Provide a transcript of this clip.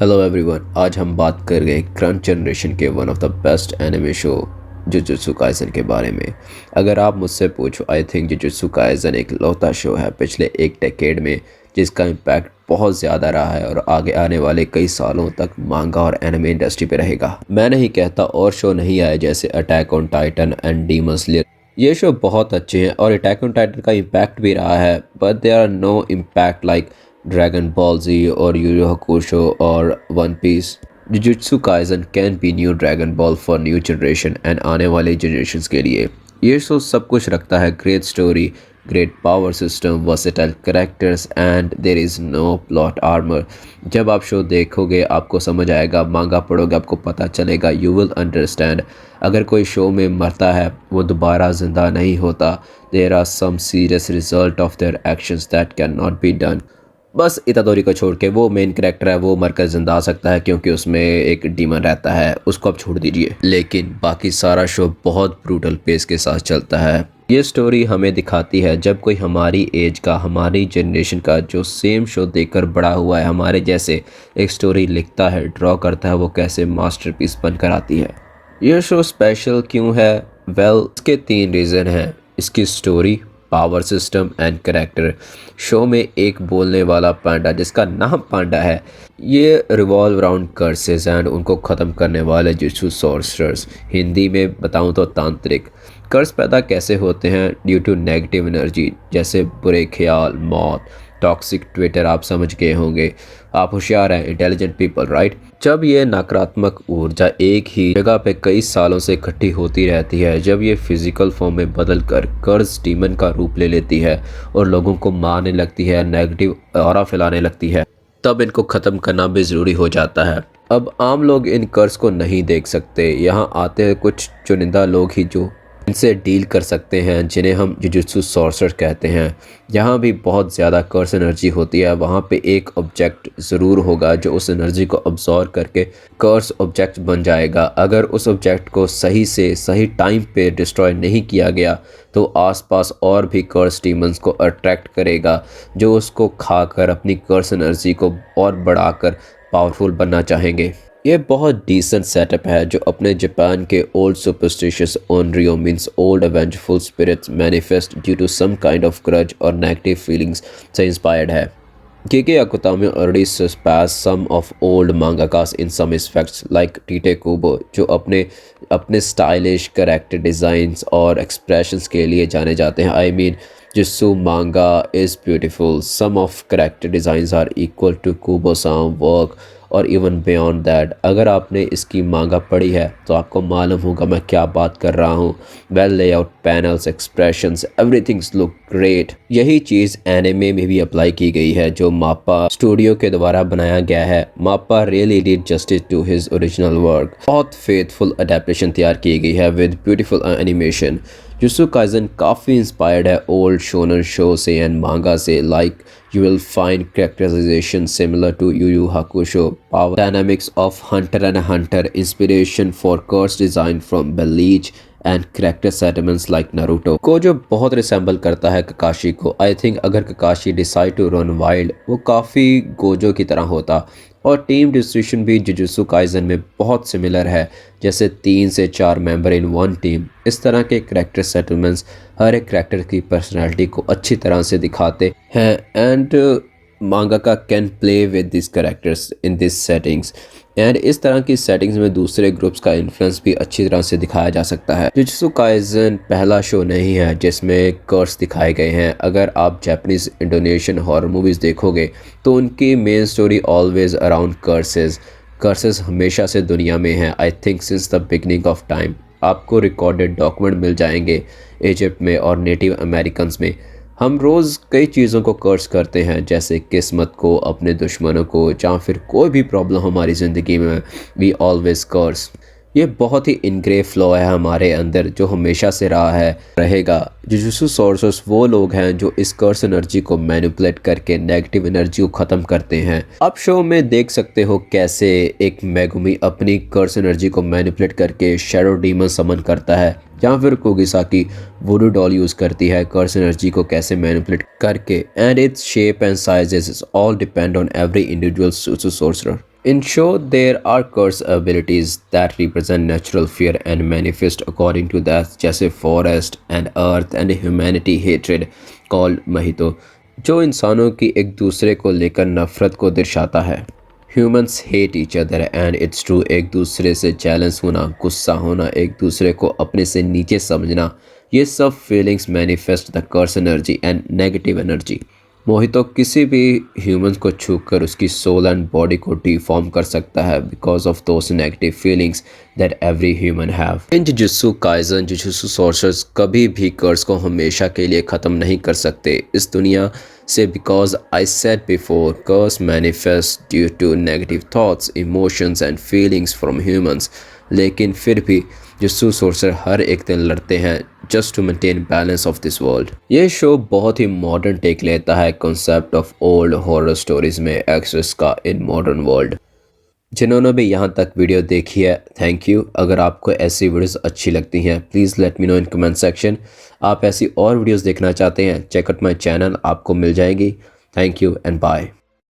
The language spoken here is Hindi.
हेलो एवरीवन, आज हम बात कर रहे हैं क्रंच जनरेशन के one of the best anime show jujutsu Kaisen के बारे में। अगर आप मुझसे पूछो, आई थिंक जुजुत्सु काइसन एक लौता शो है पिछले एक डेकेड में जिसका इम्पैक्ट बहुत ज़्यादा रहा है और आगे आने वाले कई सालों तक मांगा और एनिमे इंडस्ट्री पे रहेगा। मैं नहीं कहता और शो नहीं आए जैसे Attack on Titan and Demon Slayer. ये शो बहुत अच्छे हैं और अटैक ऑन टाइटन का इम्पैक्ट भी रहा है, but there are no impact like Dragon Ball Z और yu yu hakusho और One Piece. Jujutsu Kaisen can be new Dragon Ball for new generation and आने वाले जनरेशन्स के लिए। ये शो सब कुछ रखता है, great story, great power system, versatile characters and there is no plot armour. जब आप शो देखोगे आपको समझ आएगा, मांगा पढ़ोगे आपको पता चलेगा, यू विल अंडरस्टैंड। अगर कोई शो में मरता है वो दोबारा ज़िंदा नहीं होता। There are some serious result of their actions that can not be done. बस इतादोरी को छोड़ के वो मेन कैरेक्टर है, वो मरकर जिंदा आ सकता है क्योंकि उसमें एक डीमन रहता है, उसको आप छोड़ दीजिए। लेकिन बाकी सारा शो बहुत ब्रूटल पेस के साथ चलता है। ये स्टोरी हमें दिखाती है जब कोई हमारी एज का, हमारी जनरेशन का जो सेम शो देखकर बड़ा हुआ है, हमारे जैसे एक स्टोरी लिखता है, ड्रॉ करता है, वो कैसे मास्टरपीस बनकर आती है। ये शो स्पेशल क्यों है? वेल, इसके 3 रीज़न हैं। इसकी story, power system and character. Show में एक बोलने वाला पांडा जिसका नाम पांडा है, ये रिवॉल्व अराउंड कर्सेस एंड उनको ख़त्म करने वाले जुजुत्सु सॉर्सरर्स। हिंदी में बताऊं तो तांत्रिक। कर्स पैदा कैसे होते हैं? ड्यू टू नेगेटिव एनर्जी, जैसे बुरे ख्याल, मौत, टॉक्सिक ट्विटर। आप समझ गए होंगे, आप होशियार हैं, इंटेलिजेंट पीपल, राइट। जब ये नकारात्मक ऊर्जा एक ही जगह पे कई सालों से इकट्ठी होती रहती है, जब ये फिजिकल फॉर्म में बदल कर कर्स डीमन का रूप ले लेती है और लोगों को मारने लगती है, नेगेटिव ऑरा फैलाने लगती है, तब इनको ख़त्म करना भी ज़रूरी हो जाता है। अब आम लोग इन कर्स को नहीं देख सकते। यहाँ आते हैं कुछ चुनिंदा लोग ही जो इनसे डील कर सकते हैं, जिन्हें हम जुजुत्सु सॉर्सर कहते हैं। यहाँ भी बहुत ज़्यादा कर्स एनर्जी होती है। वहाँ पे एक ऑब्जेक्ट ज़रूर होगा जो उस एनर्जी को अब्जॉर्ब करके कर्स ऑब्जेक्ट बन जाएगा। अगर उस ऑब्जेक्ट को सही से सही टाइम पे डिस्ट्रॉय नहीं किया गया तो आसपास और भी कर्स डीमंस को अट्रैक्ट करेगा, जो उसको खाकर अपनी कर्स एनर्जी को और बढ़ाकर पावरफुल बनना चाहेंगे। ये बहुत डिसेंट सेटअप है जो अपने जापान के old superstitious onryo means old avengeful spirits manifest due to some kind of grudge और नेगेटिव फीलिंग्स से इंस्पायर्ड है। Gege अकुतामे already surpassed some of old mangakas in some aspects like टीटे Kubo, जो अपने स्टाइलिश कैरेक्टर डिज़ाइंस और एक्सप्रेशंस के लिए जाने जाते हैं। आई मीन जिसु manga is beautiful, some of character designs are equal to Kubo san work और इवन बियॉन्ड दैट। अगर आपने इसकी मांगा पढ़ी है तो आपको मालूम होगा मैं क्या बात कर रहा हूँ। Well layout, panels, expressions, everything's look great. यही चीज़ एनिमे में भी अप्लाई की गई है जो माप्पा स्टूडियो के द्वारा बनाया गया है। MAPPA really did justice to his original work. बहुत फेथफुल अडेप्टेशन तैयार की गई है with beautiful animation. Jujutsu Kaisen काफ़ी इंस्पायर्ड है ओल्ड शोनन शो से एंड मांगा से। Like you will find characterization similar to Yu Yu Hakusho, power dynamics of Hunter x Hunter, inspiration for curse design from Bleach and character sentiments like Naruto को जो बहुत रिसेंबल करता है ककाशी को। आई थिंक अगर ककाशी डिसाइड टू रन वाइल्ड वो काफ़ी गोजो की तरह होता। और टीम डिस्ट्रीब्यूशन भी जुजुत्सु काइसन में बहुत सिमिलर है, जैसे 3 से 4 मेंबर इन वन टीम। इस तरह के करैक्टर सेटलमेंट्स हर एक करैक्टर की पर्सनालिटी को अच्छी तरह से दिखाते हैं and mangaka can play with this characters in this settings and इस तरह की सेटिंग्स में दूसरे ग्रुप्स का इन्फ्लुएंस भी अच्छी तरह से दिखाया जा सकता है। जुजुत्सु काइसन पहला शो नहीं है जिसमें कर्स दिखाए गए हैं। अगर आप जापानीज इंडोनेशियन हॉरर मूवीज़ देखोगे तो उनकी main story always around curses हमेशा से दुनिया में हैं। I think since the beginning of time. आपको रिकॉर्डेड डॉक्यूमेंट मिल जाएंगे इजिप्ट में और नेटिव अमेरिकन में। हम रोज़ कई चीज़ों को कर्स करते हैं, जैसे किस्मत को, अपने दुश्मनों को, या फिर कोई भी प्रॉब्लम हमारी ज़िंदगी में, वी ऑलवेज कर्स। ये बहुत ही इनग्रेव फ्लॉ है हमारे अंदर जो हमेशा से रहा है, रहेगा। जुजुत्सु सॉर्सर्स वो लोग हैं जो इस कर्स एनर्जी को मैनिपुलेट करके नेगेटिव एनर्जी को ख़त्म करते हैं। आप शो में देख सकते हो कैसे एक मेगुमी अपनी कर्स एनर्जी को मैनिपुलेट करके शैडो डीमन समन करता है, या फिर कोगिसाकी वुडू डॉल यूज़ करती है कर्स एनर्जी को कैसे मैनिपुलेट करके। And its shape and sizes all depend on every individual jujutsu sorcerer. In short, there are curse abilities that represent natural fear and manifest according to that, जैसे forest and earth and humanity hatred called mahito, जो इंसानों की एक दूसरे को लेकर नफरत को दर्शाता है। Humans hate each other and it's true, एक दूसरे से चैलेंज होना, गुस्सा होना, एक दूसरे को अपने से नीचे समझना, ये सब feelings manifest the curse energy and negative energy. Mahito किसी भी ह्यूमन को छूकर उसकी सोल एंड बॉडी को डिफॉर्म कर सकता है because of those negative feelings that every human have. In Jujutsu Kaisen Jujutsu sorcerers कभी भी कर्स को हमेशा के लिए ख़त्म नहीं कर सकते इस दुनिया से, because I said before curse manifest due to negative thoughts, emotions and feelings from humans. लेकिन फिर भी जुजुत्सु सोर्सर हर एक दिन लड़ते हैं just to maintain balance of this world. ये शो बहुत ही मॉडर्न टेक लेता है concept of old horror stories में एक्सेस का इन मॉडर्न वर्ल्ड। जिन्होंने भी यहाँ तक वीडियो देखी है, थैंक यू। अगर आपको ऐसी वीडियोस अच्छी लगती हैं please let me know in comment section. आप ऐसी और वीडियोस देखना चाहते हैं, चेक आउट माय चैनल, आपको मिल जाएगी। Thank you and bye.